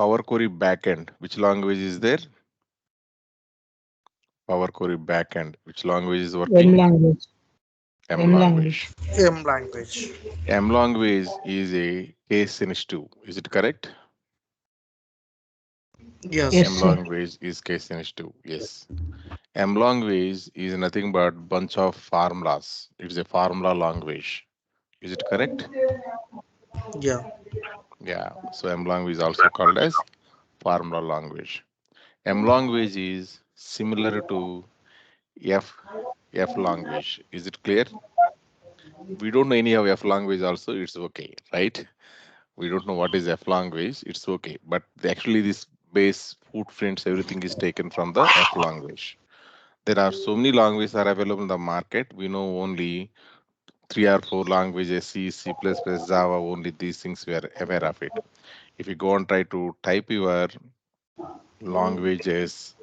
Power Query backend. Which language is there? Power Query backend. Which language is M working? language. M M language. language. M language. M language is a case sensitive. Is it correct? Yes, Yes. M sir. language is case sensitive. Yes. M language is nothing but bunch of formulas. It's a formula language. Is it correct? Yeah. Yeah. So M language is also called as formula language. M language is similar to F F language. Is it clear? We don't know any of F language also. It's okay, right? We don't know what is F language. It's okay. But actually, this base footprints, everything is taken from the F language. There are so many languages are available in the market. We know only three or four languages: C, C++, Java. Only these things we are aware of it. If you go and try to type your languages,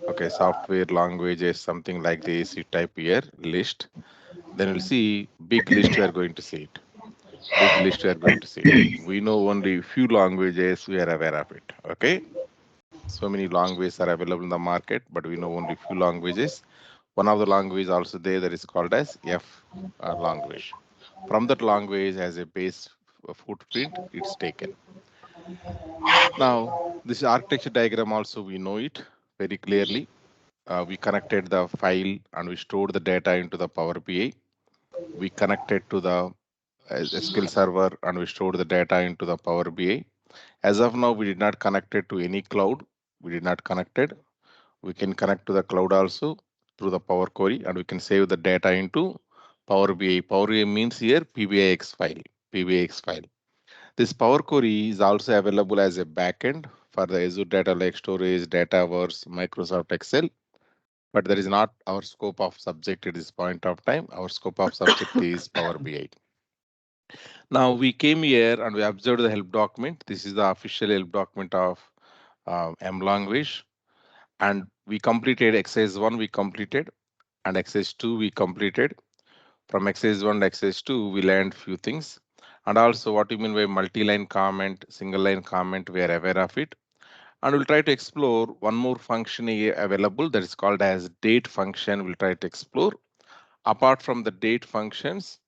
okay, software languages, something like this, you type here list, then you'll see big list. We are going to see it. Big list we are going to see it. We know only few languages. We are aware of it. Okay. So many languages are available in the market, but we know only few languages. One of the language also there that is called as F language. From that language as a base footprint, it's taken. Now, this architecture diagram also we know it very clearly. We connected the file and we stored the data into the Power BI. We connected to the SQL server and we stored the data into the Power BI. As of now, we did not connect it to any cloud. We did not connect it. We can connect to the cloud also through the Power Query and we can save the data into Power BI. Power BI means here PBIX file. PBIX file. This Power Query is also available as a backend for the Azure Data Lake Storage, Dataverse, Microsoft Excel, but that is not our scope of subject at this point of time. Our scope of subject is Power BI. Now we came here and we observed the help document. This is the official help document of M language, and we completed exercise 1. We completed and exercise 2 we completed. From exercise 1 to exercise 2 we learned few things, and also what you mean by multi-line comment, single line comment. We are aware of it, and we'll try to explore one more function here available that is called as date function. We'll try to explore. Apart from the date functions,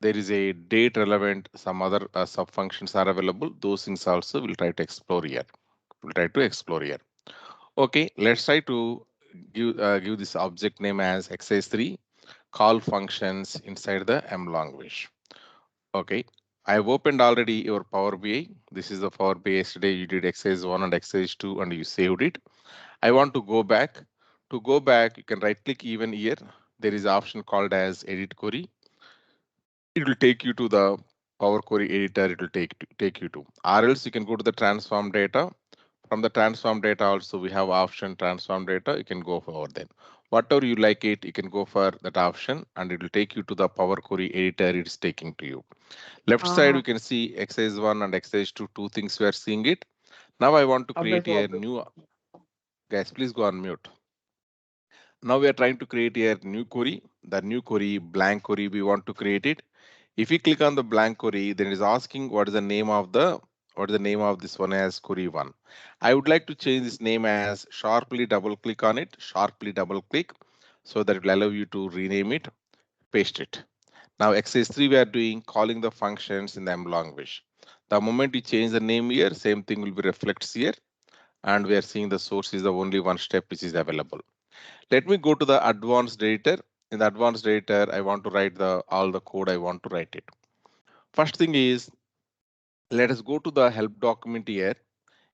there is a date relevant, some other sub functions are available. Those things also we'll try to explore here. We'll try to explore here. Okay, let's try to give this object name as exercise 3, call functions inside the M language. Okay, I've opened already your Power BI. This is the Power BI. Yesterday you did exercise 1 and exercise 2 and you saved it. I want to go back. To go back, you can right click even here. There is an option called as edit query. It will take you to the Power Query editor. It will take you to, or else you can go to the transform data. From the transform data also we have option transform data. You can go forward then. Whatever you like it, you can go for that option and it will take you to the Power Query editor. It's taking to you. Left side we can see exercise 1 and exercise 2, two things we are seeing it. Now I want to create a new, guys, please go on mute. Now we are trying to create a new query. The new query, blank query, we want to create it. If you click on the blank query, then it is asking what is the name of this one as query 1. I would like to change this name as sharply double click on it, sharply double click, so that it will allow you to rename it, paste it. Now exercise 3 we are doing calling the functions in the M language. The moment you change the name here, same thing will be reflects here, and we are seeing the source is the only one step which is available. Let me go to the advanced editor. In the advanced editor, I want to write all the code I want to write it. First thing is, let us go to the help document here.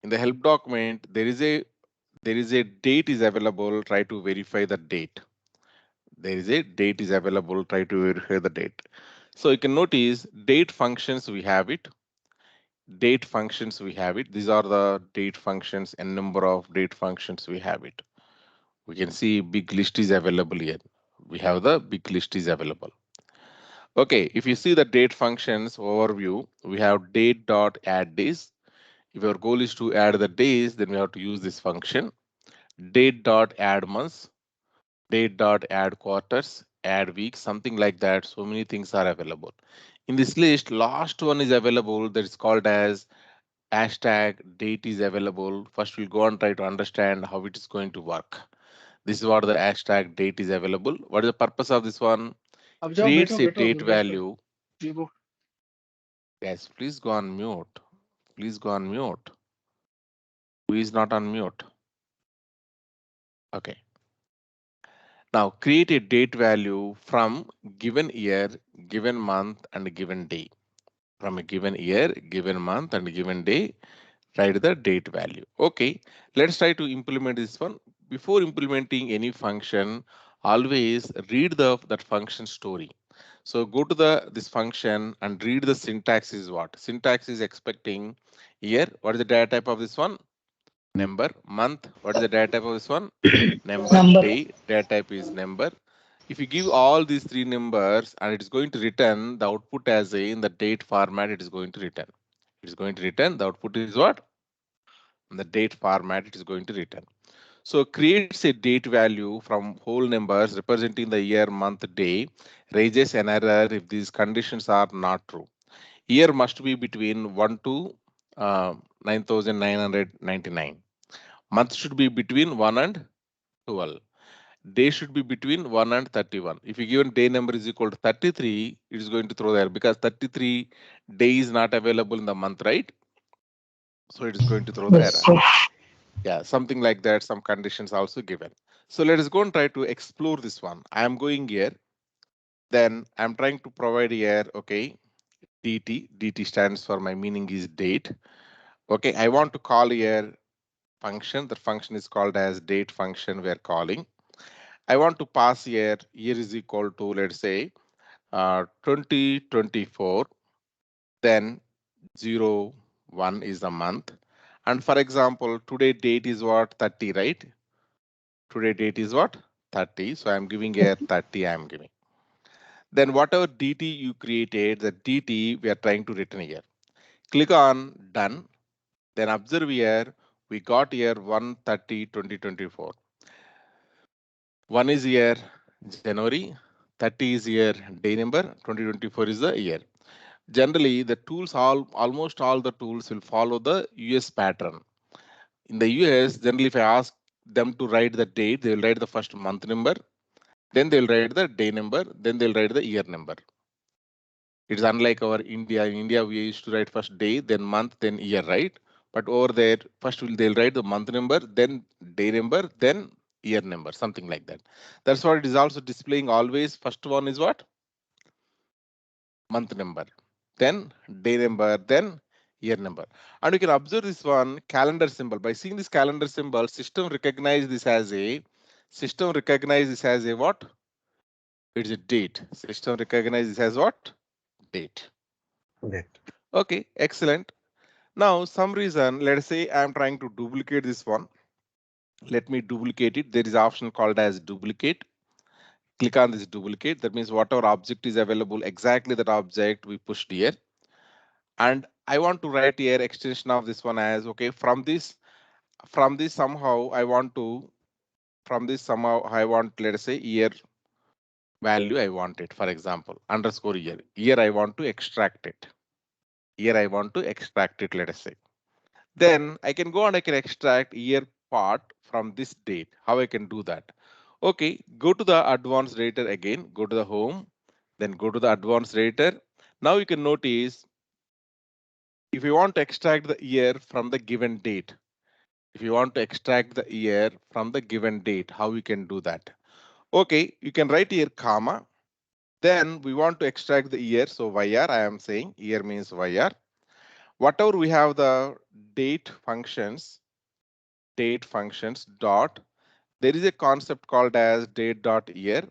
In the help document, there is a date is available. Try to verify the date. There is a date is available. Try to verify the date. So you can notice date functions we have it. Date functions we have it. These are the date functions and number of date functions we have it. We can see big list is available here. We have the big list is available. Okay, if you see the date functions overview, we have date dot add days. If your goal is to add the days, then we have to use this function. Date dot add months, date dot add quarters, add weeks, something like that. So many things are available. In this list, last one is available that is called as hashtag date is available. First, we'll go and try to understand how it is going to work. This is what the hashtag date is available. What is the purpose of this one? अब जाओ Creates बैठो a बैठो date wait करो value. ये वो Guys, please go on mute. Please go on mute. Who is not on mute? Okay. Now create a date value from given year, given month, and given day. From a given year, given month, and given day, write the date value. Okay, let's try to implement this one. Before implementing any function, always read the that function story. So go to the this function and read the syntax is what? Syntax is expecting year. What is the data type of this one? Number. Month. What is the data type of this one? Number. number. Day. Data type is number. If you give all these three numbers and it is going to return the output as a in the date format, it is going to return. It is going to return the output is what? In the date format, it is going to return. So creates a date value from whole numbers representing the year, month, day, raises an error if these conditions are not true. Year must be between 1 to 9999. Month should be between 1 and 12. Day should be between 1 and 31. If you given day number is equal to 33, it is going to throw there because 33 day is not available in the month, right? So it is going to throw the Yes, error. sir. Yeah, something like that. Some conditions also given. So let us go and try to explore this one. I am going here. Then I'm trying to provide here, okay, DT. DT stands for my meaning is date. Okay, I want to call here function. The function is called as date function we are calling. I want to pass here, year is equal to, let's say, 2024, then 01 is the month. And for example, today date is what? 30, right? Today date is what? 30. So I'm giving here 30, I'm giving. Then whatever DT you created, the DT we are trying to return here. Click on done. Then observe here, we got here 1/30/2024. 1 is here January, 30 is here day number, 2024 is the year. Generally, the tools almost all the tools will follow the US pattern. In the US, generally if I ask them to write the date, they will write the first month number, then they'll write the day number, then they'll write the year number. It's unlike our India. In India, we used to write first day, then month, then year, right? But over there, first they'll write the month number, then day number, then year number, something like that. That's what it is also displaying always. First one is what? Month number, then day number, then year number. And you can observe this one calendar symbol. By seeing this calendar symbol, system recognize this as a what? It's a date. System recognize this as what? Date. Great. Okay, excellent. Now, some reason, let's say I'm trying to duplicate this one. Let me duplicate it. There is an option called as duplicate. Click on this duplicate. That means whatever object is available, exactly that object we pushed here. And I want to write here extension of this one as, okay, from this somehow I want to, let's say year value I want it, for example, underscore year. Year I want to extract it. Here I want to extract it, let us say. Then I can go and I can extract year part from this date. How I can do that? Okay, go to the advanced rater again, go to the home, then go to the advanced rater. Now you can notice if you want to extract the year from the given date, if you want to extract the year from the given date, how we can do that? Okay, you can write here comma. Then we want to extract the year. So YR, I am saying year means YR. Whatever we have the date functions dot, there is a concept called as date dot year.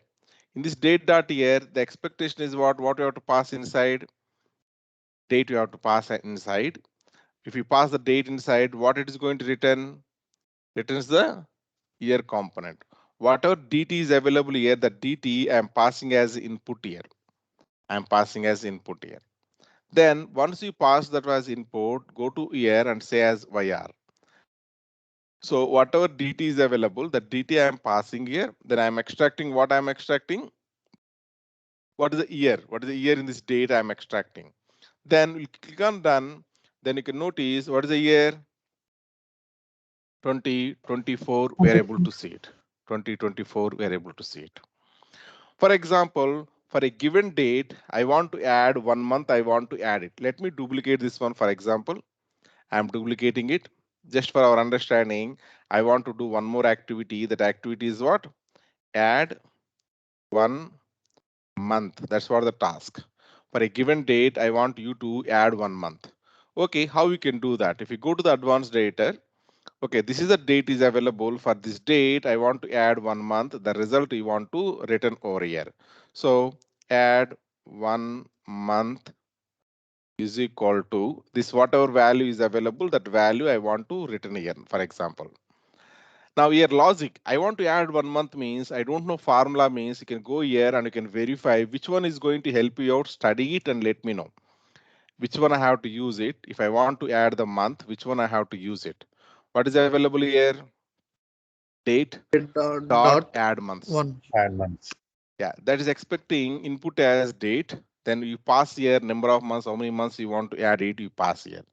In this date dot year, the expectation is what you have to pass inside, date you have to pass inside. If you pass the date inside, what it is going to return? Returns the year component. Whatever DT is available here, the DT I am passing as input here. I am passing as input here. Then once you pass that as input, go to year and say as YR. So whatever DT is available, the DT I am passing here, then I am extracting what I am extracting. What is the year? What is the year in this date I am extracting? Then we'll click on done. then you can notice what is the year 2024. We are able to see it. 2024 we are able to see it. For example, for a given date, I want to add 1 month. I want to add it. Let me duplicate this one. For example, I'm duplicating it just for our understanding. I want to do one more activity. That activity is what? Add 1 month. That's what the task. For a given date, I want you to add 1 month. Okay, how we can do that? If you go to the advanced data, okay, this is the date is available. For this date, I want to add 1 month. The result you want to return over here. So add 1 month is equal to this whatever value is available, that value I want to return here, for example. Now here logic, I want to add 1 month means I don't know formula means you can go here and you can verify which one is going to help you out, study it and let me know. Which one I have to use it. If I want to add the month, which one I have to use it. What is available here? Date Date dot dot add months. one. And months. Yeah, that is expecting input as date. Then you pass here number of months, how many months you want to add it, you pass here.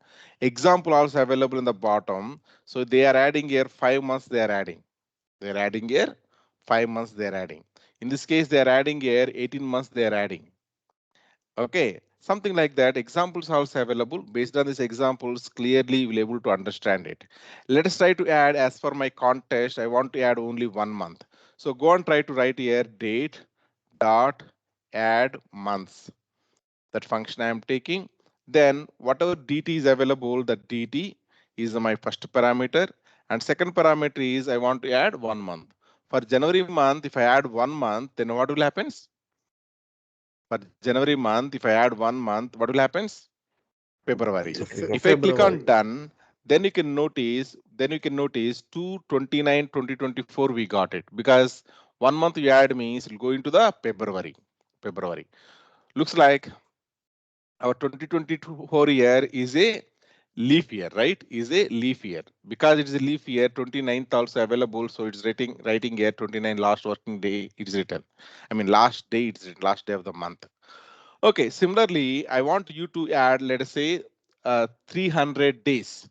Example also available in the bottom. So they are adding here 5 months they are adding. They're adding here 5 months they're adding. In this case, they're adding here 18 months they're adding. Okay, something like that. Examples also available. Based on these examples, clearly you will able to understand it. Let us try to add as for my contest. I want to add only 1 month. So go and try to write here date dot add months. That function I am taking. Then whatever dt is available, that dt is my first parameter. And second parameter is I want to add 1 month. For January month, if I add 1 month, then what will happen? For January month, if I add 1 month, what will happen? February. So If I click on February. done, then you can notice 2/29/2024 we got it, because 1 month you add means it'll go into the February. February. Looks like our 2024 year is a leap year, right? Is a leap year. Because it is a leap year, 29th also available, so it's writing here 29 last working day it is written. I mean last day it's written, last day of the month. Okay, similarly, I want you to add, let us say, 300 days.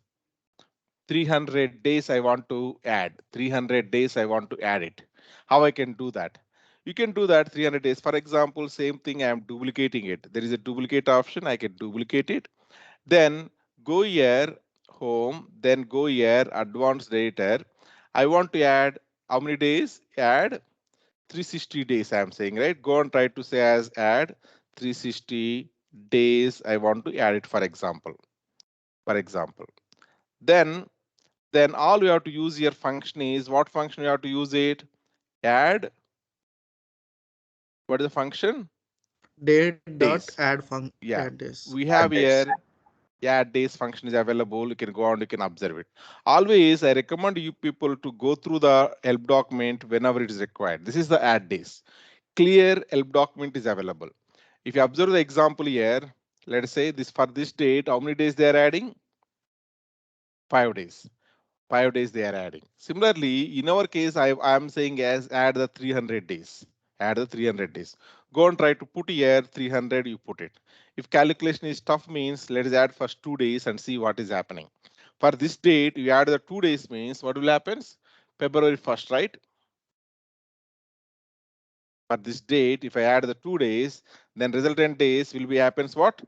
300 days I want to add. 300 days I want to add it. How I can do that? You can do that 300 days. For example, same thing, I am duplicating it. There is a duplicate option. I can duplicate it. Then go here, home, then go here, advanced data. I want to add how many days? Add 360 days, I'm saying, right? Go and try to say as add 360 days. I want to add it, for example. For example. Then then all you have to use your function is what function you have to use it? Add. What is the function? Date dot Days. add Yeah. add this. We Add have days. here add days function is available. You can go on, you can observe it. Always I recommend you people to go through the help document whenever it is required. This is the add days. Clear help document is available. If you observe the example here, let us say this for this date, how many days they are adding? 5 days. 5 days they are adding. Similarly, in our case, I am saying as add the 300 days. Add the 300 days. Go and try to put here 300, you put it. If calculation is tough means let us add first 2 days and see what is happening. For this date, you add the 2 days means what will happen? February 1st, right? For this date, if I add the 2 days, then resultant days will be happens what?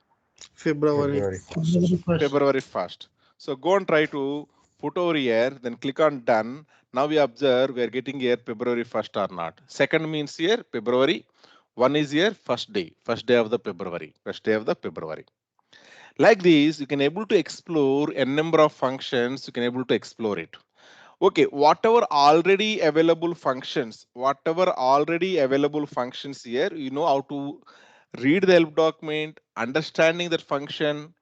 February February. 1st. February 1st. So go and try to put over here, then click on done. Now we observe we are getting here February 1st or not. Second means here February. One is here first day of the February, first day of the February. Like this, you can able to explore a number of functions. You can able to explore it. Okay, whatever already available functions here, you know how to read the help document, understanding that function,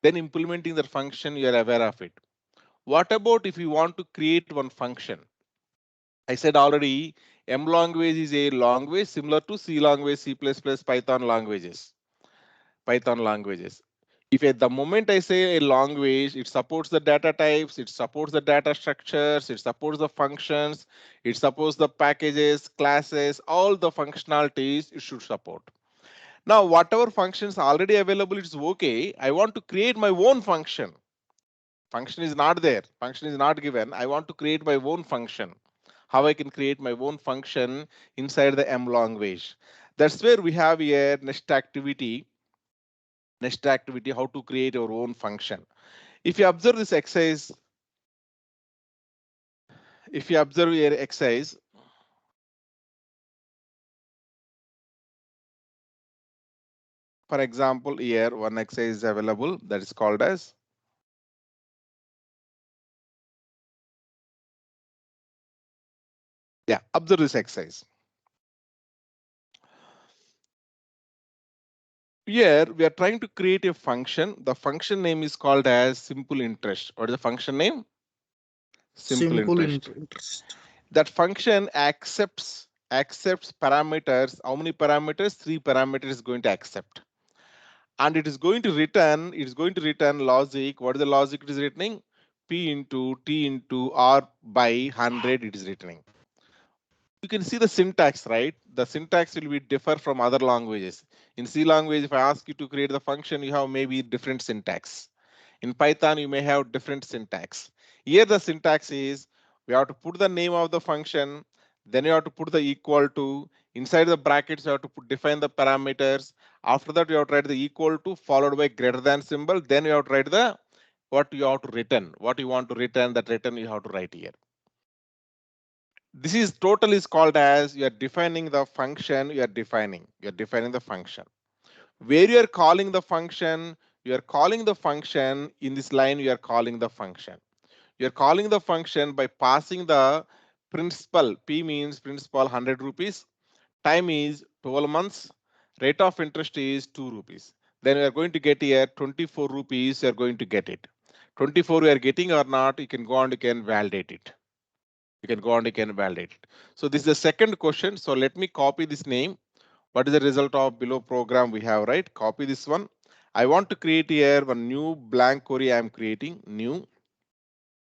then implementing that function, you are aware of it. What about if you want to create one function? I said already, M language is a language similar to C language, C++, Python languages. Python languages. If at the moment I say a language, it supports the data types, it supports the data structures, it supports the functions, it supports the packages, classes, all the functionalities it should support. Now, whatever functions already available, it's okay. I want to create my own function. Function is not there. Function is not given. I want to create my own function. How I can create my own function inside the M language. That's where we have here next activity. Next activity, how to create your own function. If you observe this exercise, if you observe your exercise, for example, here one exercise is available that is called as, yeah, observe this exercise. Here we are trying to create a function. The function name is called as simple interest. What is the function name? Simple Simple interest. interest. That function accepts parameters. How many parameters? 3 parameters is going to accept. And it is going to return logic. What is the logic it is returning? P into T into R by 100 it is returning. You can see the syntax, right? The syntax will be differ from other languages. In C language, if I ask you to create the function, you have maybe different syntax. In Python, you may have different syntax. Here the syntax is, we have to put the name of the function, then you have to put the equal to, inside the brackets you have to define the parameters. After that you have to write the equal to followed by greater than symbol, then you have to write the what you have to return, what you want to return, that return you have to write here. This is total is called as you are defining the function, you are defining the function. Where you are calling the function, you are calling the function in this line, you are calling the function. You are calling the function by passing the principal. P means principal 100 rupees. Time is 12 months. Rate of interest is 2 rupees. Then we are going to get here 24 rupees. You are going to get it. 24 we are getting or not, you can go and you can validate it. You can go and you can validate it. So this is the second question. So let me copy this name. What is the result of below program we have, right? Copy this one. I want to create here one new blank query. I am creating new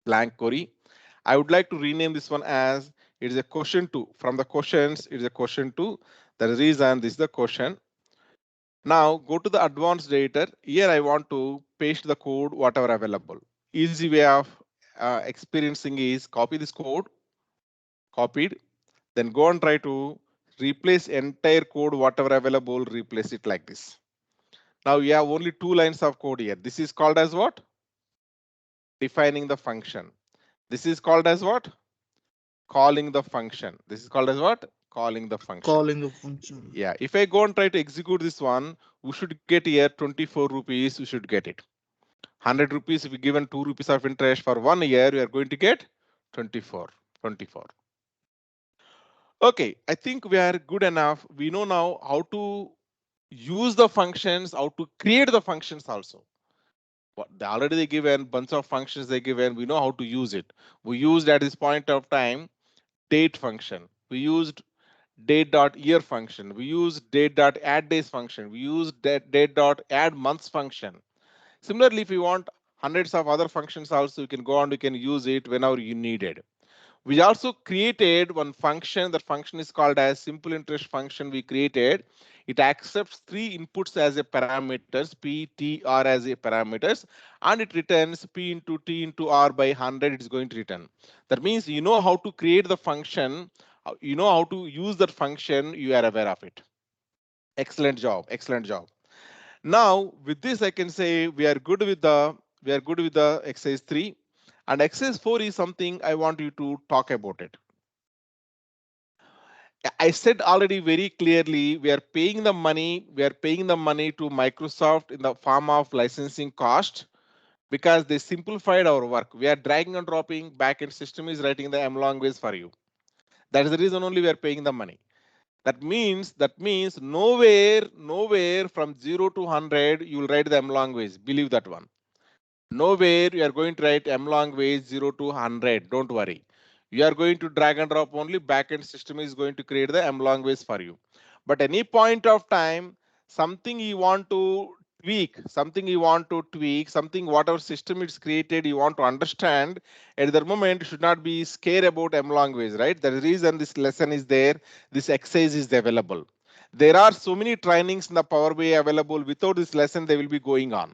blank query. I would like to rename this one as it is a question 2. From the questions, it is a question 2. The reason this is the question. Now go to the advanced editor. Here I want to paste the code whatever available. Easy way of experiencing is copy this code, copied, then go and try to replace entire code whatever available, replace it like this. Now you have only 2 lines of code here. This is called as what? Defining the function. This is called as what? Calling the function. This is called as what? Calling the function. Calling a function. Yeah, if I go and try to execute this one, we should get here 24 rupees, we should get it. 100 rupees, if we given 2 rupees of interest for 1 year, we are going to get 24. Okay, I think we are good enough. We know now how to use the functions, how to create the functions also. What they already given bunch of functions they given, we know how to use it. We used at this point of time date function. We used date.year function. We use date.addDays function. We use date.addMonths function. Similarly, if you want hundreds of other functions also, you can go and you can use it whenever you need it. We also created one function. That function is called as simple interest function. We created. It accepts 3 inputs as a parameters, P, T, R as a parameters, and it returns P into T into R by 100. It is going to return. That means you know how to create the function. You know how to use that function. You are aware of it. Excellent job. Excellent job. Now with this, I can say we are good with the exercise 3, and exercise 4 is something I want you to talk about it. I said already very clearly, we are paying the money. We are paying the money to Microsoft in the form of licensing cost because they simplified our work. We are dragging and dropping. Backend system is writing the M language for you. That is the reason only we are paying the money. That means nowhere from 0 to 100 you will write the M language. Believe that one. Nowhere you are going to write M language 0 to 100. Don't worry. You are going to drag and drop only. Backend system is going to create the M language for you. But any point of time, something you want to tweak, something whatever system it's created, you want to understand. At the moment, you should not be scared about M language, right? The reason this lesson is there, this exercise is available. There are so many trainings in the Power BI available. Without this lesson, they will be going on.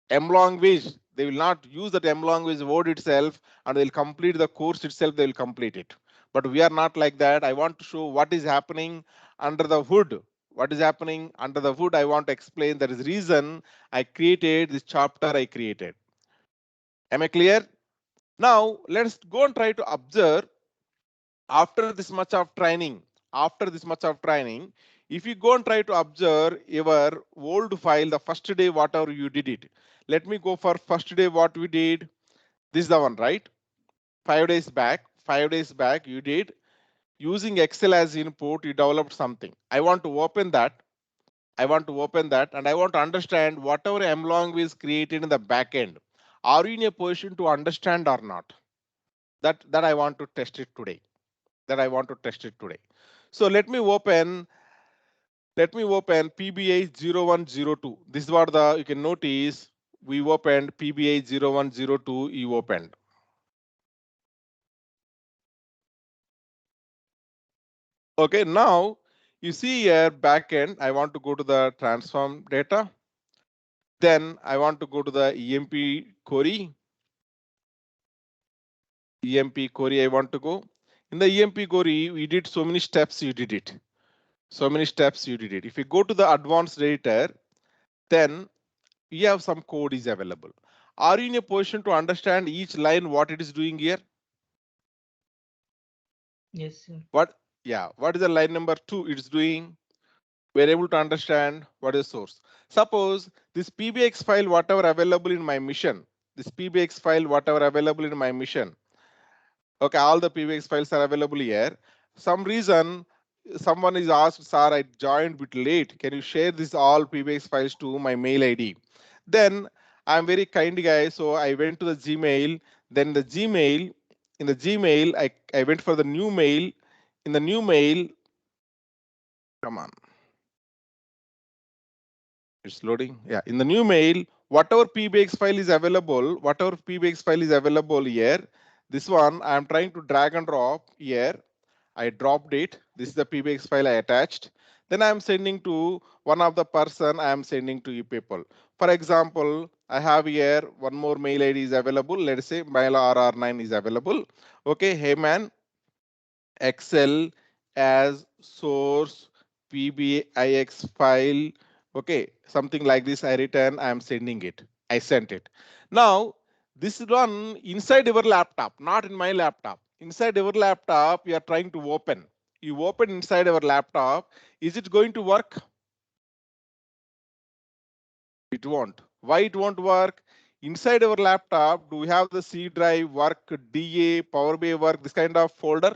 M language, they will not use that M language word itself and they'll complete the course itself, they will complete it. But we are not like that. I want to show what is happening under the hood. What is happening under the hood, I want to explain. There is reason I created this chapter I created. Am I clear? Now, let's go and try to observe after this much of training. After this much of training, if you go and try to observe your old file, the first day, whatever you did it. Let me go for first day, what we did. This is the one, right? 5 days back, 5 days back, you did using Excel as input, you developed something. I want to open that. I want to open that and I want to understand whatever mlong is created in the back end. Are you in a position to understand or not? That I want to test it today. That I want to test it today. So let me open PBI 0102. This is what the you can notice. We opened PBI 0102. You opened. Okay, now you see here backend. I want to go to the transform data. Then I want to go to the EMP query. EMP query I want to go. In the EMP query, we did so many steps. You did it. So many steps you did it. If you go to the advanced editor, then you have some code is available. Are you in a position to understand each line what it is doing here? Yes, sir. What? Yeah. What is the line number 2 it's doing? We're able to understand what is source. Suppose this PBX file, whatever available in my mission, this PBX file, whatever available in my mission. Okay, all the PBX files are available here. Some reason someone is asked, sir, I joined bit late. Can you share this all PBX files to my mail ID? Then I'm very kind guy, so I went to the Gmail. Then the Gmail, in the Gmail, I went for the new mail. In the new mail, come on, it's loading. Yeah, in the new mail, whatever PBX file is available, whatever PBX file is available here, this one I'm trying to drag and drop here. I dropped it. This is the PBX file I attached. Then I am sending to one of the person I am sending to you people. For example, I have here one more mail ID is available. Let's say mail RR9 is available. Okay, hey man, Excel as source PBIX file. Okay, something like this I written, I am sending it. I sent it. Now, this is one inside your laptop, not in my laptop. Inside your laptop, you are trying to open. You open inside your laptop. Is it going to work? It won't. Why it won't work? Inside our laptop, do we have the C drive, work, DA, Power BI work, this kind of folder?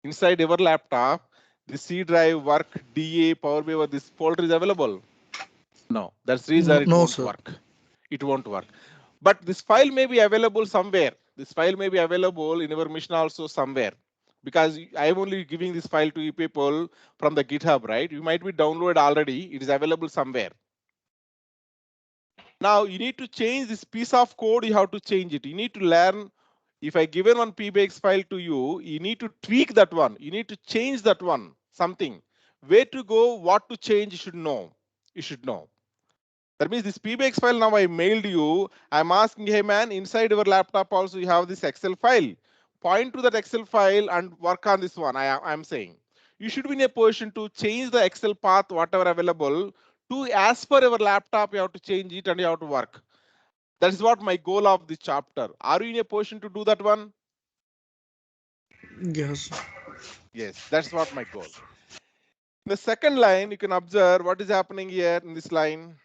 Inside your laptop, the C drive, work, DA, Power BI, this folder is available. No, that's the reason it No, won't sir. work. It won't work. But this file may be available somewhere. This file may be available in your mission also somewhere. Because I am only giving this file to you people from the GitHub, right? You might be downloaded already. It is available somewhere. Now you need to change this piece of code. You have to change it. You need to learn. If I given one PBX file to you, you need to tweak that one. You need to change that one. Something. Where to go, what to change, you should know. You should know. That means this PBX file now I mailed you. I'm asking, hey man, inside your laptop also you have this Excel file. Point to that Excel file and work on this one. I'm saying. You should be in a position to change the Excel path, whatever available, to as per your laptop, you have to change it and you have to work. That is what my goal of this chapter. Are you in a position to do that one? Yes. Yes, that's what my goal. In the second line, you can observe what is happening here in this line.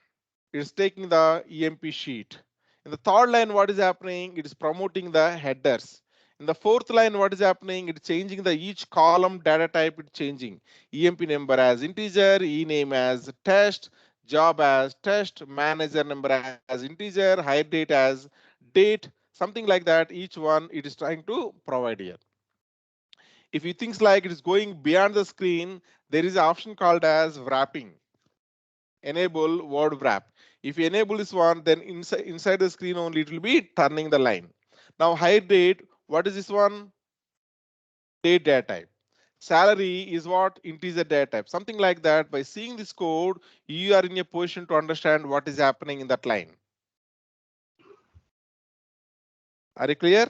It is taking the EMP sheet. In the third line, what is happening? It is promoting the headers. In the fourth line, what is happening? It's changing the each column data type. It's changing EMP number as integer, E name as test, job as test, manager number as integer, hire date as date, something like that. Each one it is trying to provide here. If you think like it is going beyond the screen, there is an option called as wrapping. Enable word wrap. If you enable this one, then inside the screen only it will be turning the line. Now hide date, what is this one? Date data type. Salary is what? Integer data type. Something like that. By seeing this code, you are in a position to understand what is happening in that line. Are you clear?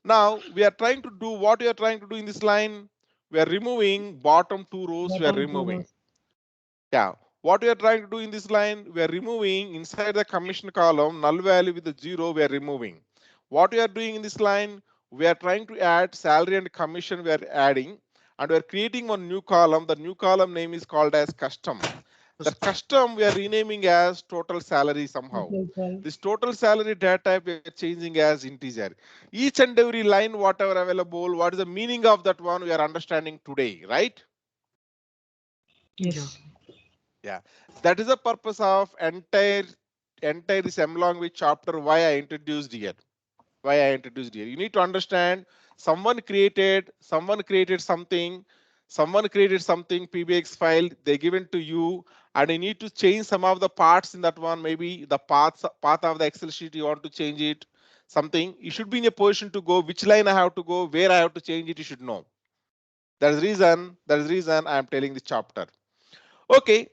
Now we are trying to do what we are trying to do in this line. We are removing bottom two rows. We are Bottom two removing. rows. Yeah. What we are trying to do in this line, we are removing inside the commission column null value with the 0. We are removing. What we are doing in this line, we are trying to add salary and commission. We are adding, and we are creating one new column. The new column name is called as custom. That custom we are renaming as total salary somehow. Okay, fine. This total salary data type we are changing as integer. Each and every line, whatever available, what is the meaning of that one, we are understanding today, right? Yes. Yeah, that is the purpose of entire this M language chapter. Why I introduced here. You need to understand someone created something. Someone created something PBX file. They given to you, and you need to change some of the parts in that one. Maybe the path of the Excel sheet you want to change it. Something you should be in a position to go. Which line I have to go? Where I have to change it? You should know. That is reason. I am telling this chapter. Okay,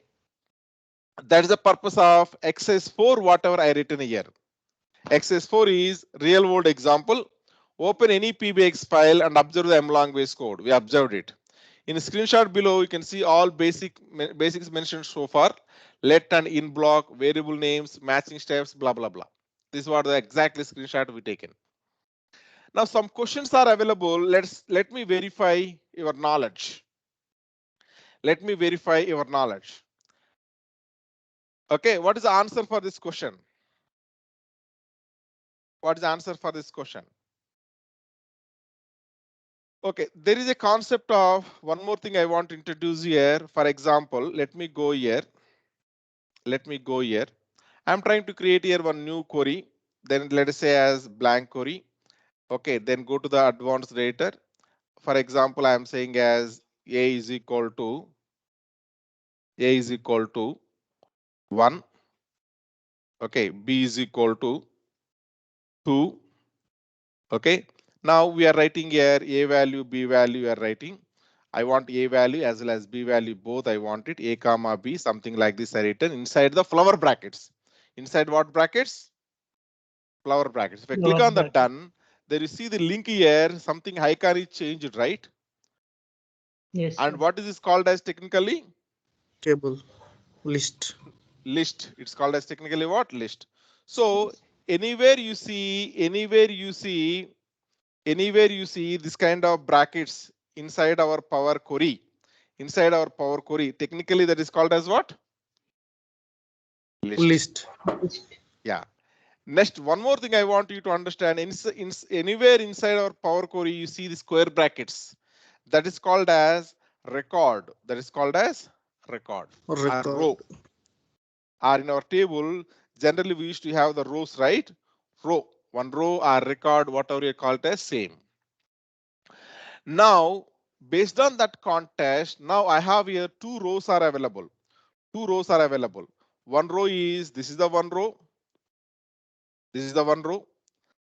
that is the purpose of XS4, whatever I written here. XS4 is real world example. Open any PBX file and observe the M language code. We observed it. In the screenshot below, you can see all basics mentioned so far. Let and in block, variable names, matching steps, blah blah blah. This is what the exactly screenshot we taken. Now some questions are available. Let me verify your knowledge. Okay, what is the answer for this question? Okay, there is a concept of one more thing I want to introduce here. For example, let me go here. I'm trying to create here one new query. Then let us say as blank query. Okay, then go to the advanced data. For example, I am saying as a is equal to 1. Okay, b is equal to 2. Okay, now we are writing here a value, b value. We are writing. I want a value as well as b value both. I want it a comma b, something like this. I written inside the flower brackets. Inside what brackets? Flower brackets. If I click Lower on the bracket. done, there you see the link here. Something icon is changed, right? Yes, And sir. what is this called as technically? Table. List. List. It's called as technically what? List. So Yes. anywhere you see this kind of brackets inside our Power Query. Technically that is called as what? List. List. Yeah. Next, one more thing I want you to understand. Anywhere inside our Power Query, you see the square brackets. That is called as record. A Record. row. Or in our table, generally we used to have the rows, right? Row. One row or record, whatever you call it as same. Now, based on that context, now I have here two rows are available. One row is, this is the one row.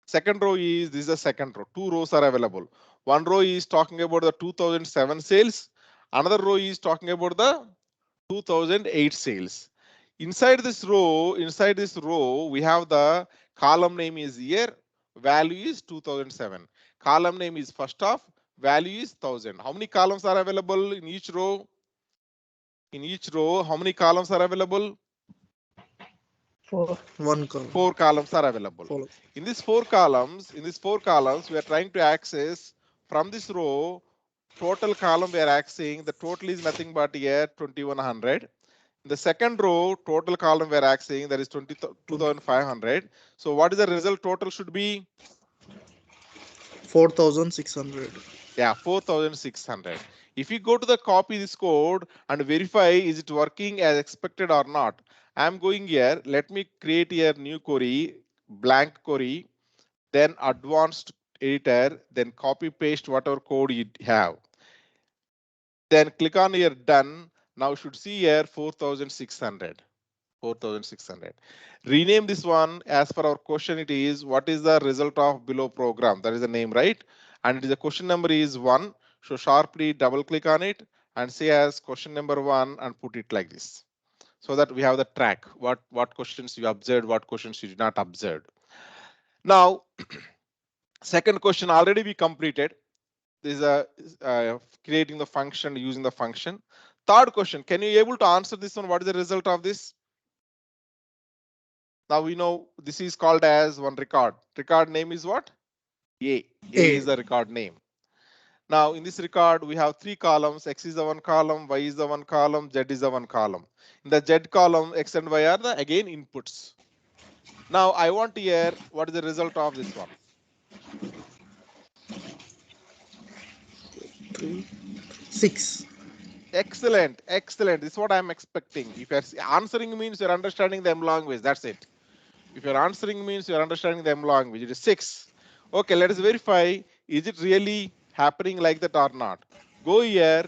Second row is, this is the second row. Two rows are available. One row is talking about the 2007 sales. Another row is talking about the 2008 sales. Inside this row, we have the column name is year, value is 2007. Column name is first of, value is 1000. How many columns are available in each row? How many columns are available? 4. One column. 4 columns are available. Follow. In these four columns, we are trying to access from this row total column we are accessing. The total is nothing but here 2100. In the second row, total column we are accessing that is 2500. So what is the result total should be? 4,600. Yeah, 4600. If you go to the copy this code and verify is it working as expected or not, I'm going here. Let me create a new query, blank query, then advanced editor, then copy paste whatever code you have. Then click on here done. Now you should see here 4600. Rename this one as per our question. It is what is the result of below program? That is the name, right? and the question number is 1. So sharply double click on it and say as question number 1 and put it like this, so that we have the track what questions you observed, what questions you did not observe. Now second question already we completed. This is a creating the function using the function. Third question, can you able to answer this one? What is the result of this? Now we know this is called as one record. Record name is what? A. A is A. the record name. Now in this record we have 3 columns. X is the one column, Y is the one column, Z is the one column. In the Z column, X and Y are the again inputs. Now I want to hear what is the result of this one. 3, 6. Excellent, excellent. This is what I'm expecting. If you're answering means you're understanding the M language. That's it. If you're answering means you're understanding the M language. It is 6. Okay, let us verify. Is it really happening like that or not? Go here.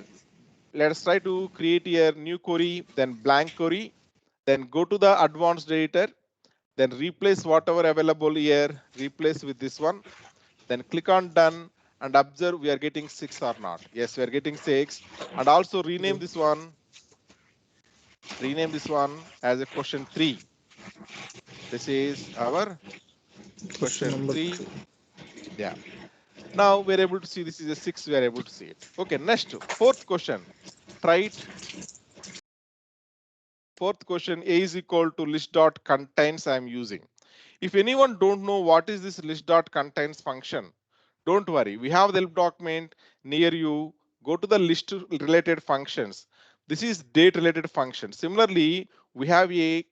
Let us try to create a new query, then blank query, then go to the advanced editor, then replace whatever available here, replace with this one, then click on done and observe we are getting 6 or not. Yes, we are getting 6. And also rename this one as a question 3. This is our Question question number 3. 3. Yeah. Now we're able to see this is a 6. We are able to see it. Okay. Next, fourth question. Try it. Fourth question, A is equal to list dot contains I'm using. If anyone don't know what is this list dot contains function, don't worry. We have the help document near you. Go to the list related functions. This is date related function. Similarly, we have a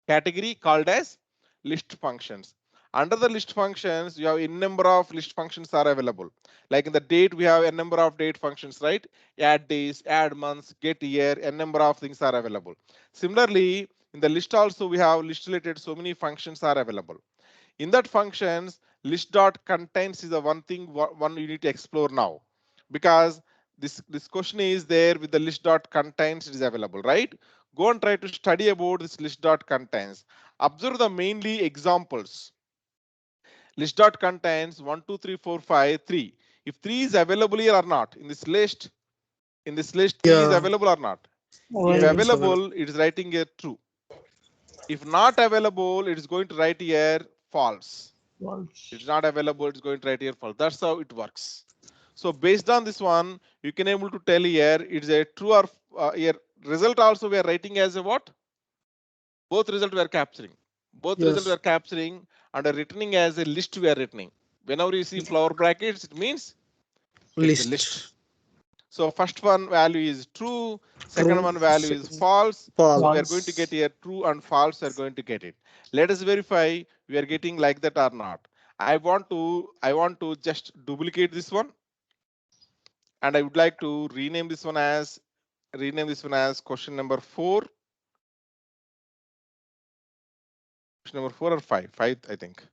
category called as list functions. Under the list functions, you have a number of list functions are available. Like in the date, we have a number of date functions, right? Add days, add months, get year, a number of things are available. Similarly, in the list also, we have list related, so many functions are available. In that functions, list dot contains is the one thing one you need to explore now, because this question is there with the list dot contains it is available, right? Go and try to study about this list dot contains. Observe the mainly examples. List dot contains 1 2 3 4 5 3. If 3 is available here or not in this list, 3 is Yeah. available or not? If Yeah, Well, it's available. available, it is writing here true. If not available, it is going to write here false. It's false. not available, it's going to write here false. That's how it works. So based on this one, you can able to tell here it's a true or here result also we are writing as a what? Both result we are capturing. Both result we Yes. are capturing and are returning as a list we are returning. Whenever you see flower brackets, it means it is a list. List. So first one value is true, second True. one value is Second. false. So we are going to get False. here true and false. We are going to get it. Let us verify we are getting like that or not. I want to just duplicate this one, and I would like to rename this one as question number 4. Question number 4 or 5? 5, I think.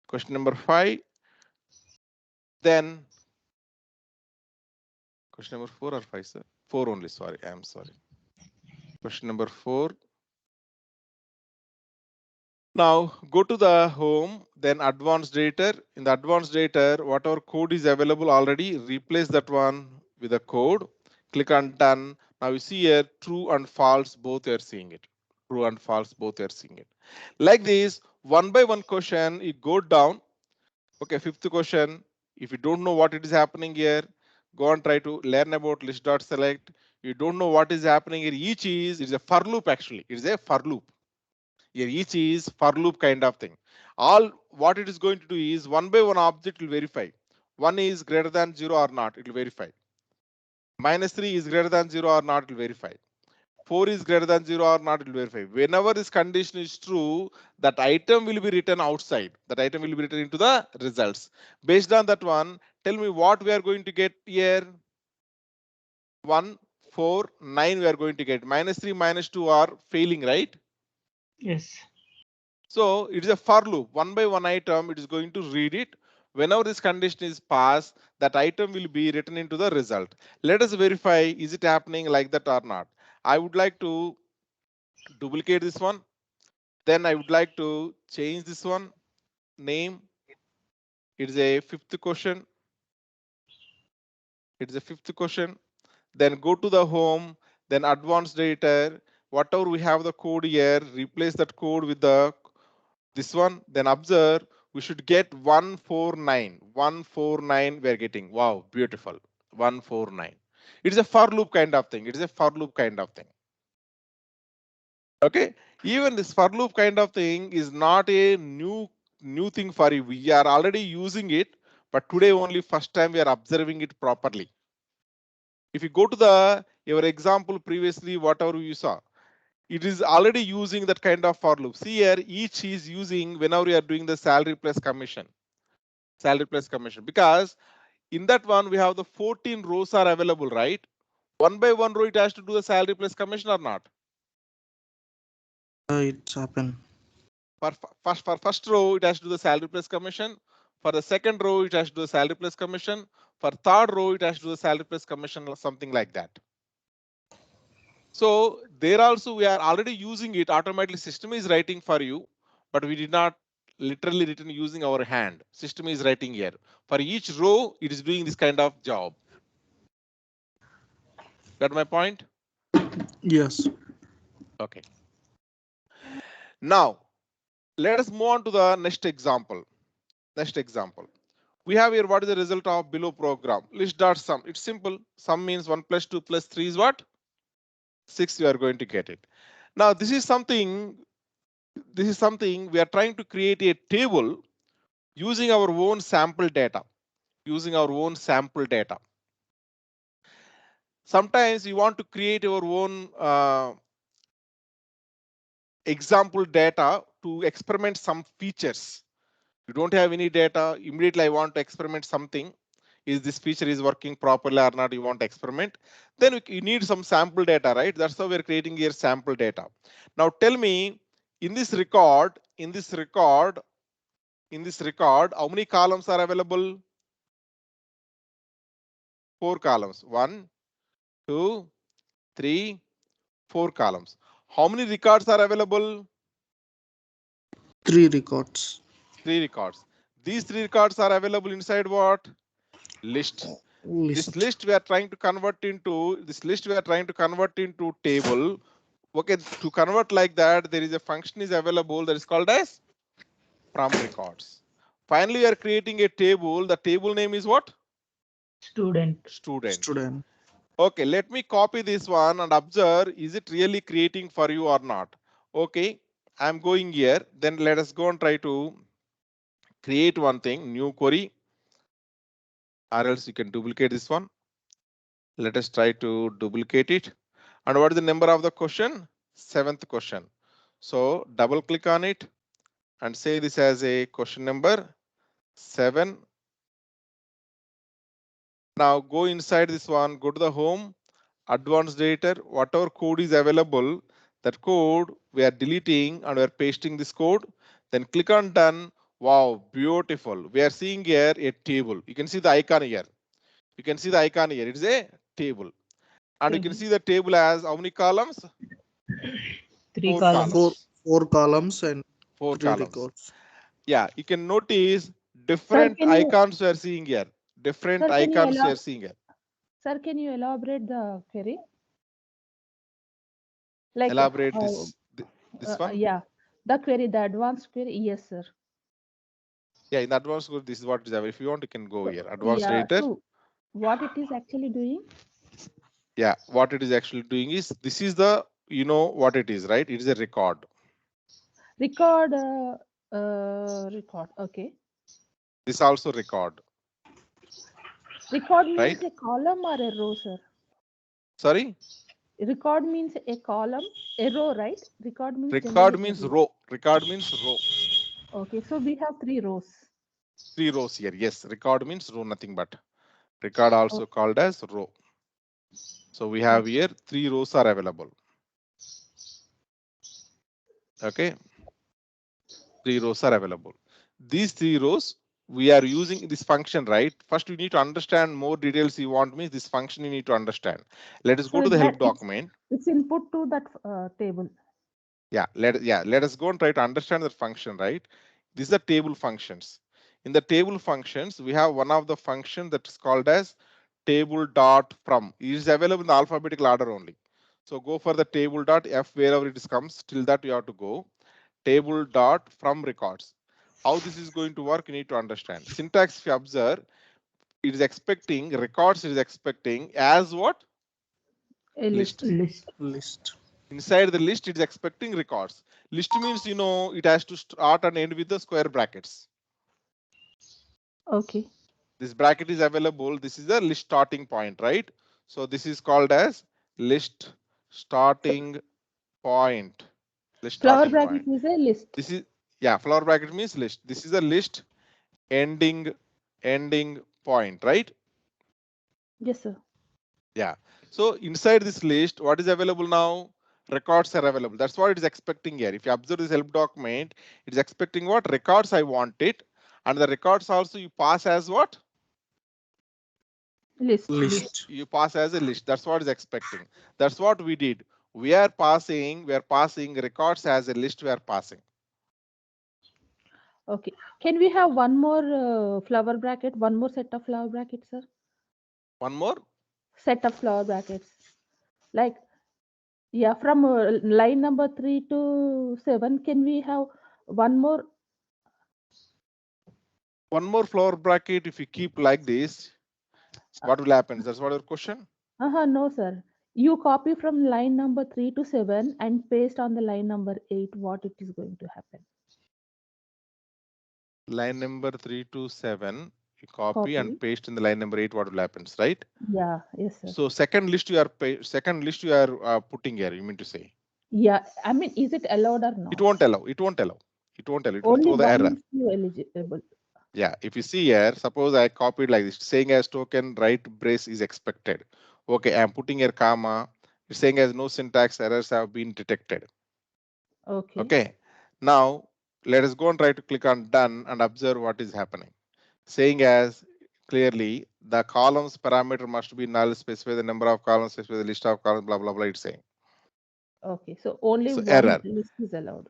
Question number 5. Then question number 4 or 5, sir? 4 only. Sorry, I am sorry. Question number 4. Now go to the home, then advanced editor. In the advanced editor, whatever code is available already, replace that one with a code. Click on done. Now you see here true and false, both are seeing it. True and false, both are seeing it. Like this, one by one question, you go down. Okay, fifth question. If you don't know what it is happening here, go and try to learn about list.select. You don't know what is happening here. Each is a for loop actually. It's a for loop. Here each is for loop kind of thing. All what it is going to do is one by one object will verify. 1 is greater than 0 or not, it will verify. -3 is greater than 0 or not, it will verify. 4 is greater than 0 or not, it will verify. Whenever this condition is true, that item will be written outside. That item will be written into the results. Based on that one, tell me what we are going to get here. 1, 4, 9 we are going to get. -3, -2 are failing, right? Yes. So it is a for loop. One by one item, it is going to read it. Whenever this condition is passed, that item will be written into the result. Let us verify, is it happening like that or not? I would like to duplicate this one. Then I would like to change this one, name, It's a fifth question. It's a fifth question. Then go to the home, then advanced editor, whatever we have the code here, replace that code with the this one, then observe, we should get 149. 149 we're getting. Wow, beautiful. 149. It's a for loop kind of thing. It is a for loop kind of thing. Okay, even this for loop kind of thing is not a new thing for you. We are already using it, but today only first time we are observing it properly. If you go to the your example previously, whatever you saw, it is already using that kind of for loop. See here, each is using whenever you are doing the salary plus commission. Salary plus commission, because in that one we have the 14 rows are available, right? One by one row it has to do the salary plus commission or not? It's happened. For first row it has to do the salary plus commission. For the second row it has to do the salary plus commission. For third row it has to do the salary plus commission or something like that. So there also we are already using it automatically. System is writing for you, but we did not literally written using our hand. System is writing here. For each row it is doing this kind of job. Got my point? Yes. Okay. Now let us move on to the next example. Next example. We have here what is the result of below program. List dot sum. It's simple. Sum means 1 plus 2 plus 3 is what? 6. You are going to get it. Now this is something we are trying to create a table using our own sample data. Using our own sample data. Sometimes you want to create your own example data to experiment some features. You don't have any data, immediately I want to experiment something. Is this feature is working properly or not? You want to experiment. Then you need some sample data, right? That's how we're creating here sample data. Now tell me, in this record, how many columns are available? 4 columns. 1, 2, 3, 4 columns. How many records are available? 3 records. 3 records. These 3 records are available inside what? List. This list we are trying to convert into table. Okay, to convert like that, there is a function is available that is called as from records. Finally, we are creating a table. The table name is what? Student. Okay, let me copy this one and observe, is it really creating for you or not? Okay, I'm going here. Then let us go and try to create one thing, new query, or else you can duplicate this one. Let us try to duplicate it. And what is the number of the question? 7th question. So double click on it and say this as a question number 7. Now go inside this one, go to the home, advanced editor, whatever code is available, that code we are deleting and we are pasting this code. Then click on done. Wow, beautiful. We are seeing here a table. You can see the icon here. You can see the icon here. It is a table. And you can see the table has how many columns? 3 4 columns. Four columns and 4 3 columns. records. Yeah, you can notice Sir, different can you, icons we are seeing here. Different sir, can you icons we are seeing here. sir, can you elaborate the query? Like Elaborate this one. yeah, the query, the advanced query. Yes, sir. Yeah, in the advanced code, this is what is available. If you want, you can go So, here. Advanced yeah. editor. So what it is actually doing? Yeah, what it is actually doing is this is the what it is, right? It is a record. Record. Record. Okay. This also record. Record means Right? a column or a row, sir? Sorry? Record means a column, a row, right? Record means Record generally a means row. row. Record means row. Okay, so we have 3 rows. 3 rows here. Yes, record means row, nothing but. Record also called as row. So we have here 3 rows are available. Okay. 3 rows are available. These 3 rows we are using this function, right? First, you need to understand more details you want me. This function you need to understand. Let us go So to the help document. it's input to that table. Yeah, let us go and try to understand the function, right? These are table functions. In the table functions, we have one of the function that is called as table dot from. It is available in the alphabetical order only. So go for the table dot f wherever it comes. Till that you have to go. Table dot from records. How this is going to work, you need to understand. Syntax, if you observe, it is expecting records. It is expecting as what? A list. List. List. Inside the list, it is expecting records. List means, you know, it has to start and end with the square brackets. Okay. This bracket is available. This is the list starting point, right? So this is called as list starting point. List Flower starting bracket point. is a list. This is, yeah, flower bracket means list. This is a list ending point, right? Yes, sir. Yeah. So inside this list, what is available now? Records are available. That's what it is expecting here. If you observe this help document, it is expecting what? Records I want it. And the records also you pass as what? List. List. You pass as a list. That's what is expecting. That's what we did. We are passing records as a list. We are passing. Okay. Can we have one more flower bracket? One more set of flower brackets, sir? One more. Set of flower brackets. Like, yeah, from line number 3 to 7, can we have one more? One more flower bracket. If you keep like this, what will happen? That's what your question. No, sir. You copy from line number 3 to 7 and paste on the line number 8 what it is going to happen. Line number 3 to 7. You copy and Copy. paste in the line number 8. What will happens, right? Yeah, yes, sir. So second list you are putting here. You mean to say Yeah, I mean, is it allowed or it not? won't allow. It won't allow. It won't allow. It will Only throw the one error. is you eligible. Yeah. If you see here, suppose I copied like this, saying as token right brace is expected. Okay, I'm putting here comma. It's saying as no syntax errors have been detected. Okay. Okay. Now let us go and try to click on done and observe what is happening. Saying as clearly the columns parameter must be null, specify the number of columns, specify the list of columns, blah blah blah. It's saying. Okay. So only So one error. list is allowed.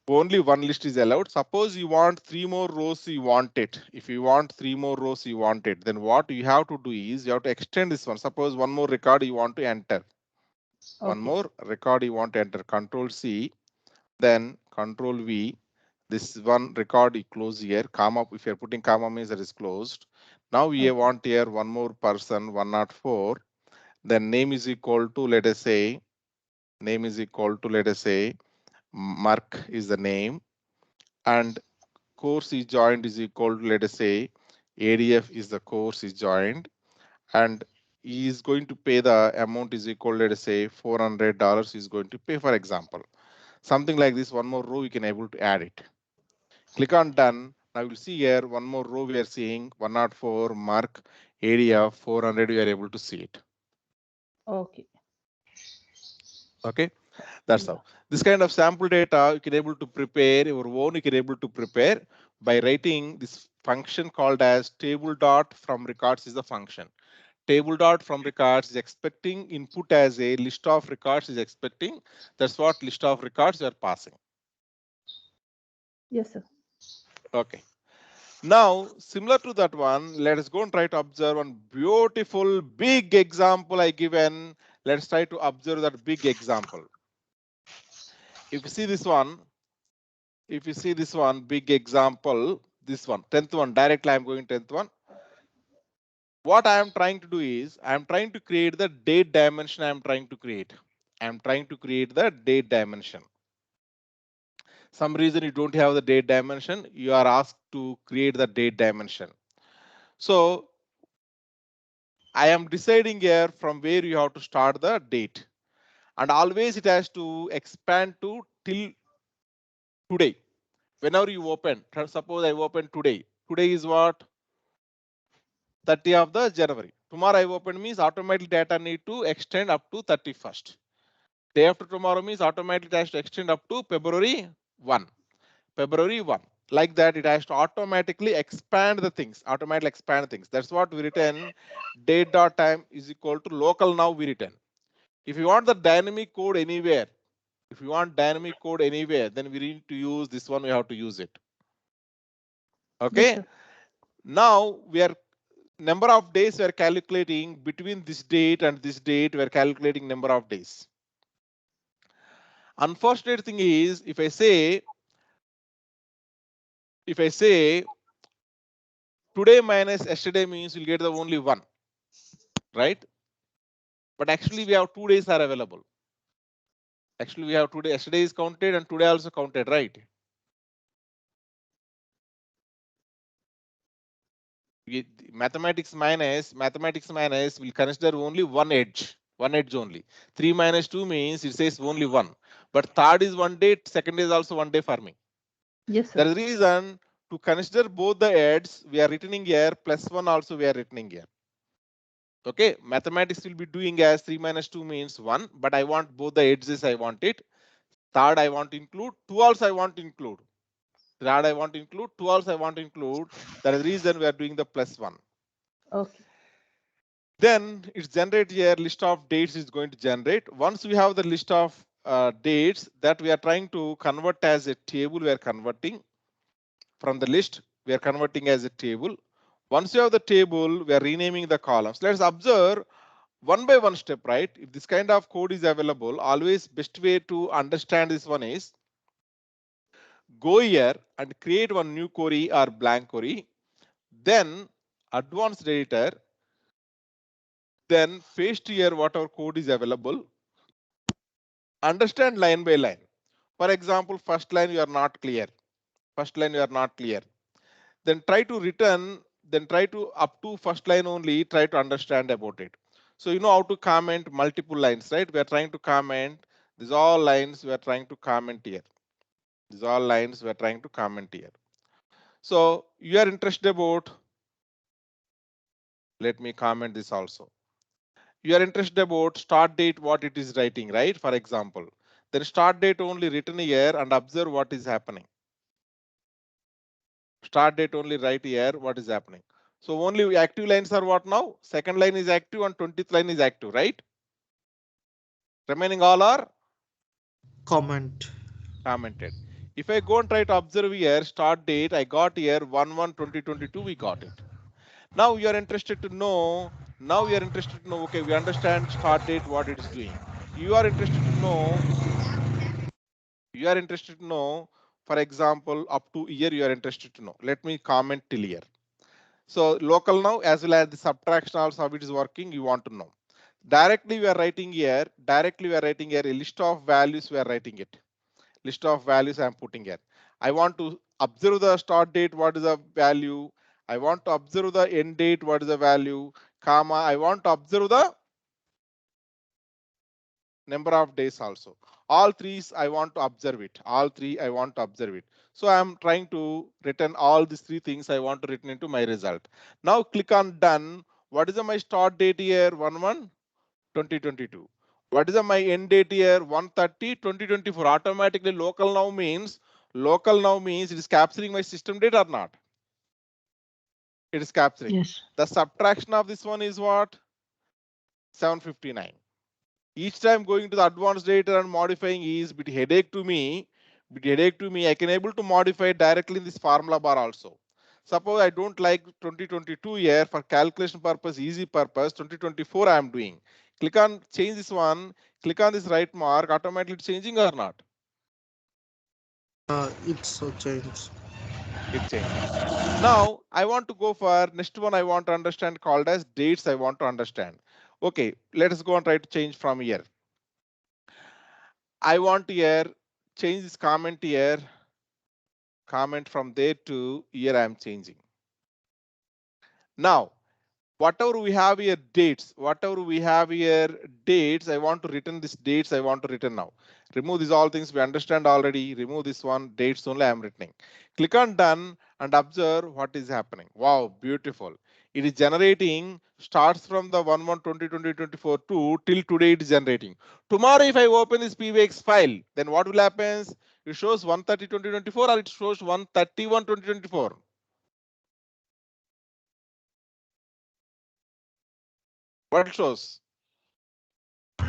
Only one list is allowed. Suppose you want 3 more rows, you want it. If you want 3 more rows, you want it. Then what you have to do is you have to extend this one. Suppose one more record you want to enter. One Okay. more record you want to enter. Control C, then Control V. This one record you close here. Comma. If you're putting comma means that is closed. Now we Okay. want here one more person, 104. Then name is equal to, let us say, Mark is the name, and course is joined is equal to, let us say, ADF is the course is joined, and he is going to pay the amount is equal, let us say, $400 is going to pay, for example. Something like this. One more row you can able to add it. Click on done. Now you'll see here one more row we are seeing 104 Mark ADF 400. We are able to see it. Okay. Okay. That's Yeah. how. This kind of sample data you can able to prepare your own. You can able to prepare by writing this function called as table dot from records is the function. Table dot from records is expecting input as a list of records is expecting. That's what list of records you are passing. Yes, sir. Okay. Now, similar to that one, let us go and try to observe one beautiful big example I given. Let's try to observe that big example. If you see this one, big example, this one, 10th one, directly I'm going 10th one. What I am trying to do is, I am trying to create the date dimension I am trying to create. I am trying to create the date dimension. Some reason you don't have the date dimension, you are asked to create the date dimension. So I am deciding here from where you have to start the date. And always it has to expand to till today. Whenever you open, suppose I open today. Today is what? 30th of the January. Tomorrow I open means automatic data need to extend up to 31st. Day after tomorrow means automatically it has to extend up to February 1. February 1. Like that, it has to automatically expand the things. Automatically expand things. That's what we written. Date.time is equal to local now we written. If you want the dynamic code anywhere, then we need to use this one. We have to use it. Yes, Okay. sir. Now we are number of days we are calculating between this date and this date. We are calculating number of days. Unfortunate thing is if I say today minus yesterday means you'll get the only one, right? But actually we have 2 days are available. Actually we have today, yesterday is counted and today also counted, right? Mathematics minus will consider only one edge only. 3 minus 2 means it says only one. But third is 1 day, second is also 1 day for me. Yes, sir. That is the reason to consider both the edges, we are returning here, plus 1 also we are returning here. Okay, mathematics will be doing as 3 minus 2 means 1, but I want both the edges, I want it. Third I want to include, 2 also I want to include. Third I want to include, 2 also I want to include. That is the reason we are doing the plus 1. Okay. Then it's generate here, list of dates is going to generate. Once we have the list of dates that we are trying to convert as a table, we are converting from the list, we are converting as a table. Once you have the table, we are renaming the columns. Let's observe one by one step, right? If this kind of code is available, always best way to understand this one is go here and create one new query or blank query, then advanced editor, then paste here whatever code is available, understand line by line. For example, first line you are not clear. First line you are not clear. Then try to return, then try to up to first line only, try to understand about it. So you know how to comment multiple lines, right? We are trying to comment, these all lines we are trying to comment here. These all lines we are trying to comment here. So you are interested about, let me comment this also. You are interested about start date, what it is writing, right? For example, then start date only written here and observe what is happening. Start date only write here, what is happening. So only active lines are what now? Second line is active and 20th line is active, right? Remaining all are comment. commented. If I go and try to observe here, start date, I got here 1/1/2022, we got it. Now you are interested to know, okay, we understand start date, what it is doing. You are interested to know, for example, up to year you are interested to know. Let me comment till year. So local now as well as the subtraction also how it is working, you want to know. Directly we are writing here, a list of values we are writing it. List of values I am putting here. I want to observe the start date, what is the value. I want to observe the end date, what is the value, comma. I want to observe the number of days also. All three I want to observe it. All three I want to observe it. So I am trying to return all these three things I want to return into my result. Now click on done. What is my start date here? 1/1/2022. What is my end date here? 1/30/2024. Automatically local now means it is capturing my system date or not? It is capturing. Yes. The subtraction of this one is what? 759. Each time going to the advanced data and modifying is bit headache to me. I can able to modify directly in this formula bar also. Suppose I don't like 2022 here for calculation purpose, easy purpose, 2024 I am doing. Click on change this one, click on this right mark, automatically changing or not? It's a change. It changing. Now I want to go for next one I want to understand called as dates I want to understand. Okay, let us go and try to change from here. I want here, change this comment here, comment from there to here I am changing. Now, whatever we have here dates, I want to return this dates, I want to return now. Remove these all things we understand already, remove this one, dates only I am returning. Click on done and observe what is happening. Wow, beautiful. It is generating, starts from the 1/1/2024 to till today it is generating. Tomorrow if I open this PVX file, then what will happen? It shows 1/30/2024 or it shows 1/31/2024. What it shows?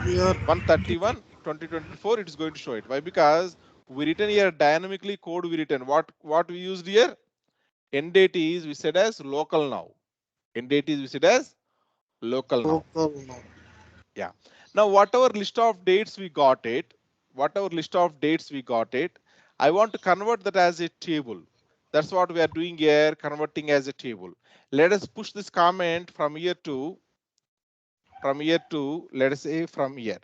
We are 1/31/2024 it is going to show it. Why? Because we written here dynamically code we written. What we used here? End date is we said as local now. End date is we said as local now. Local now. Yeah. Now whatever list of dates we got it, whatever list of dates we got it, I want to convert that as a table. That's what we are doing here, converting as a table. Let us push this comment from here to let us say from here,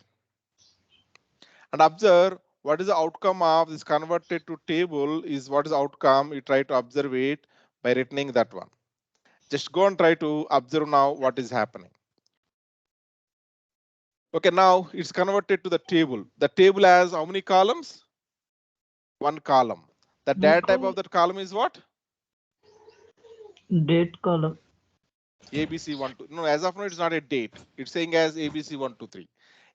and observe what is the outcome of this converted to table is what is the outcome. You try to observe it by writing that one. Just go and try to observe now what is happening. Okay, now it's converted to the table. The table has how many columns? One column. The data type of that column is what? Date column. ABC12. No, as of now it's not a date. It's saying as ABC123.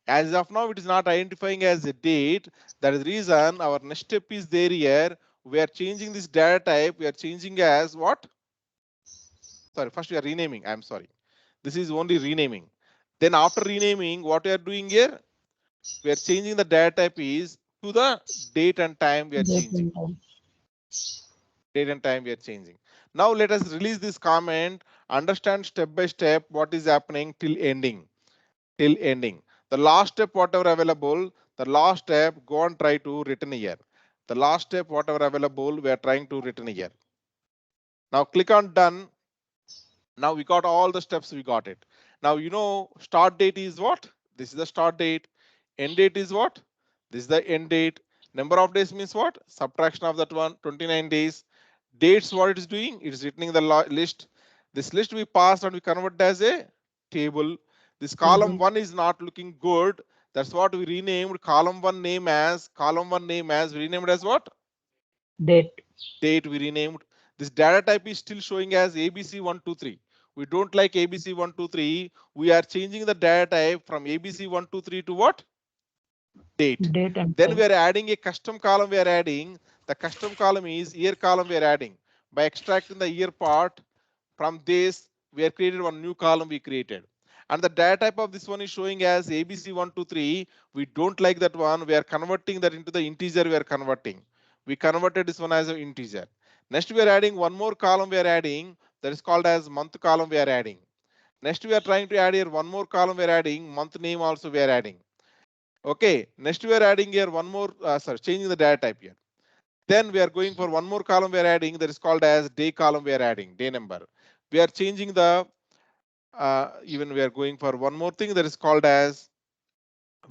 As of now it is not identifying as a date. That is the reason our next step is there here. We are changing this data type. We are changing as what? Sorry, first we are renaming. I'm sorry. This is only renaming. Then after renaming, what we are doing here? We are changing the data type is to the date and time we are Date changing. and time. Date and time we are changing. Now let us release this comment, understand step by step what is happening till ending. Till ending. The last step, whatever available, the last step, go and try to written here. The last step, whatever available, we are trying to written here. Now click on done. Now we got all the steps, we got it. Now you know start date is what? This is the start date. End date is what? This is the end date. Number of days means what? Subtraction of that one, 29 days. Dates, what it is doing? It is returning the list. This list we passed and we convert as a table. This column 1 is not looking good. That's what we renamed column 1 name as, we renamed as what? Date. Date we renamed. This data type is still showing as ABC123. We don't like ABC123. We are changing the data type from ABC123 to what? Date. Date and Then time. we are adding a custom column. We are adding the custom column is year column. We are adding by extracting the year part from this. We have created one new column we created. And the data type of this one is showing as ABC123. We don't like that one. We are converting that into the integer. We are converting. We converted this one as an integer. Next, we are adding one more column. We are adding that is called as month column. We are adding. Next, we are trying to add here one more column. We are adding month name also. We are adding. Okay. Next, we are adding here one more. Changing the data type here. Then we are going for one more column. We are adding that is called as day column. We are adding day number. We are changing the even we are going for one more thing that is called as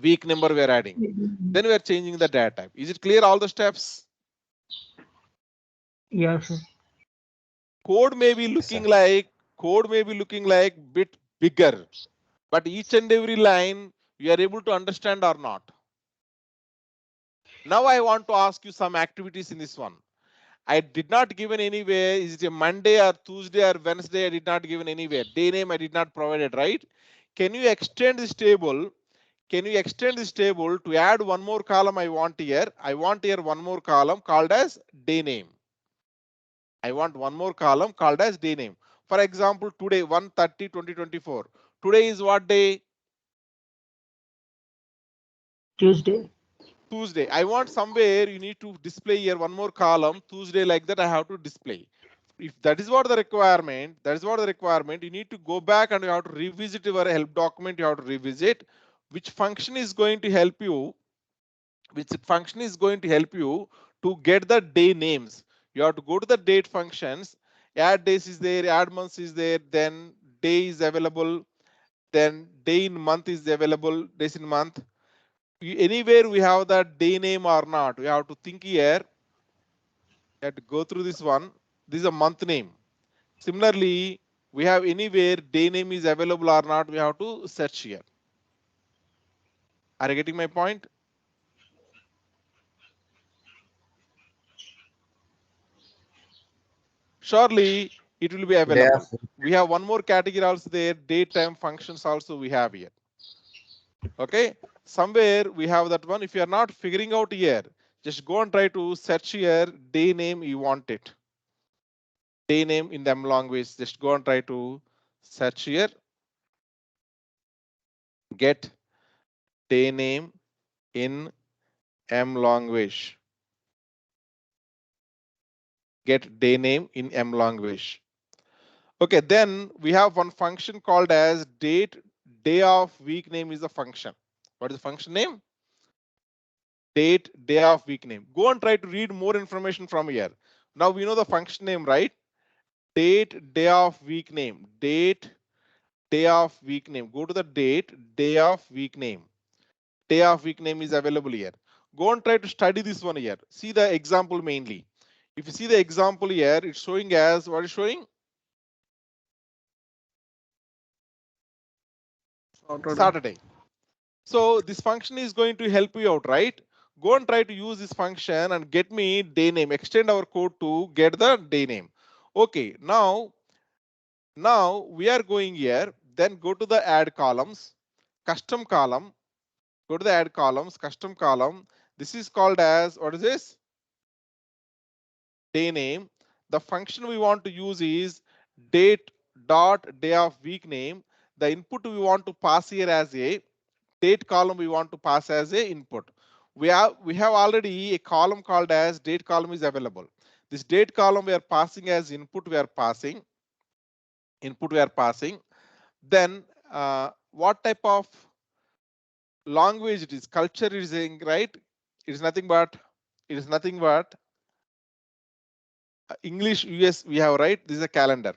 week number. We are adding. Then we are changing the data type. Is it clear all the steps? Yes, sir. Code may be looking like bit bigger, but each and every line you are able to understand or not. Now I want to ask you some activities in this one. I did not given anywhere. Is it a Monday or Tuesday or Wednesday? I did not given anywhere. Day name I did not provided, right? Can you extend this table? Can you extend this table to add one more column I want here? I want here one more column called as day name. I want one more column called as day name. For example, today 1/30/2024. Today is what day? Tuesday. Tuesday. I want somewhere you need to display here one more column. Tuesday like that I have to display. If that is what the requirement, you need to go back and you have to revisit your help document. You have to revisit which function is going to help you to get the day names. You have to go to the date functions. Add days is there, add months is there, then day is available, then day in month is available, days in month. Anywhere we have that day name or not, we have to think here. You have to go through this one. This is a month name. Similarly, we have anywhere day name is available or not, we have to search here. Are you getting my point? Surely it will be available. Yes. We have one more category also there, date time functions also we have here. Okay, somewhere we have that one. If you are not figuring out here, just go and try to search here day name you want it. Day name in them language, just go and try to search here. Get day name in M language. get day name in M language. Okay, then we have one function called as date day of week name is the function. What is the function name? Date day of week name. Go and try to read more information from here. Now we know the function name, right? Date day of week name. Date day of week name. Go to the date day of week name. Day of week name is available here. Go and try to study this one here. See the example mainly. If you see the example here, it's showing as what is showing? Saturday. So this function is going to help you out, right? Go and try to use this function and get me day name. Extend our code to get the day name. Okay, now we are going here. Then go to the add columns, custom column. Go to the add columns, custom column. This is called as, what is this? Day name. The function we want to use is date dot day of week name. The input we want to pass here as a date column we want to pass as a input. We have already a column called as date column is available. This date column we are passing as input we are passing. Then what type of language it is? Culture is saying, right? It is nothing but English US we have, right? This is a calendar.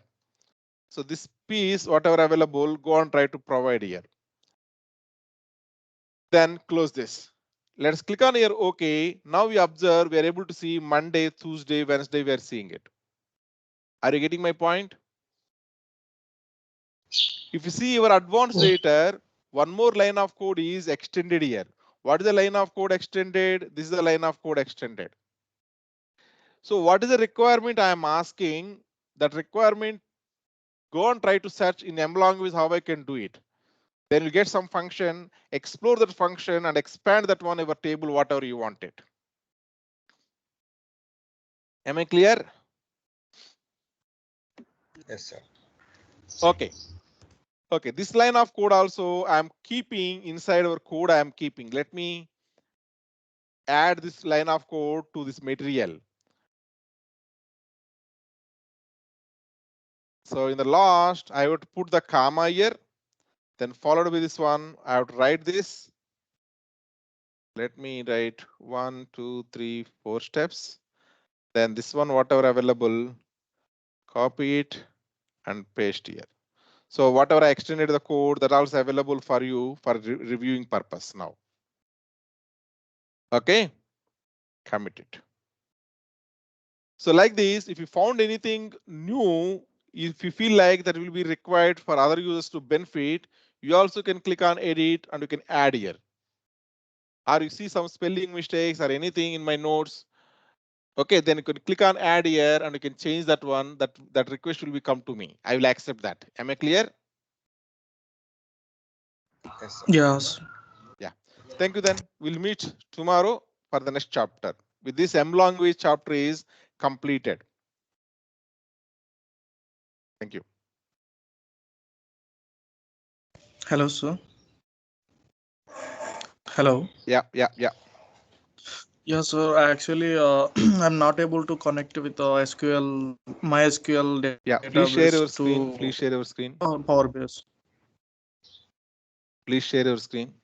So this piece, whatever available, go and try to provide here. Then close this. Let's click on here. OK. Now we observe we are able to see Monday, Tuesday, Wednesday. We are seeing it. Are you getting my point? If you see your advanced data, one more line of code is extended here. What is the line of code extended? This is the line of code extended. So what is the requirement I am asking? That requirement, go and try to search in M language how I can do it. Then you get some function, explore that function and expand that one over table, whatever you want it. Am I clear? Yes, sir. Okay. Okay, this line of code also I'm keeping inside our code. I am keeping. Let me add this line of code to this material. So in the last, I would put the comma here, then followed by this one. I would write this. Let me write 1, 2, 3, 4 steps. Then this one, whatever available, copy it and paste here. So whatever I extended the code, that also available for you for reviewing purpose now. Okay, commit it. So like this, if you found anything new, if you feel like that will be required for other users to benefit, you also can click on edit and you can add here. Or you see some spelling mistakes or anything in my notes. Okay, then you can click on add here and you can change that one. That request will be come to me. I will accept that. Am I clear? Yes, sir. Yes. Yeah. Thank you then. We'll meet tomorrow for the next chapter. With this M language chapter is completed. Thank you. Hello, sir. Hello. Yeah. Yeah, sir. Actually, I'm not able to connect with SQL, MySQL Yeah. Please share database your screen. to Please share your screen. Power Base. Please share your screen.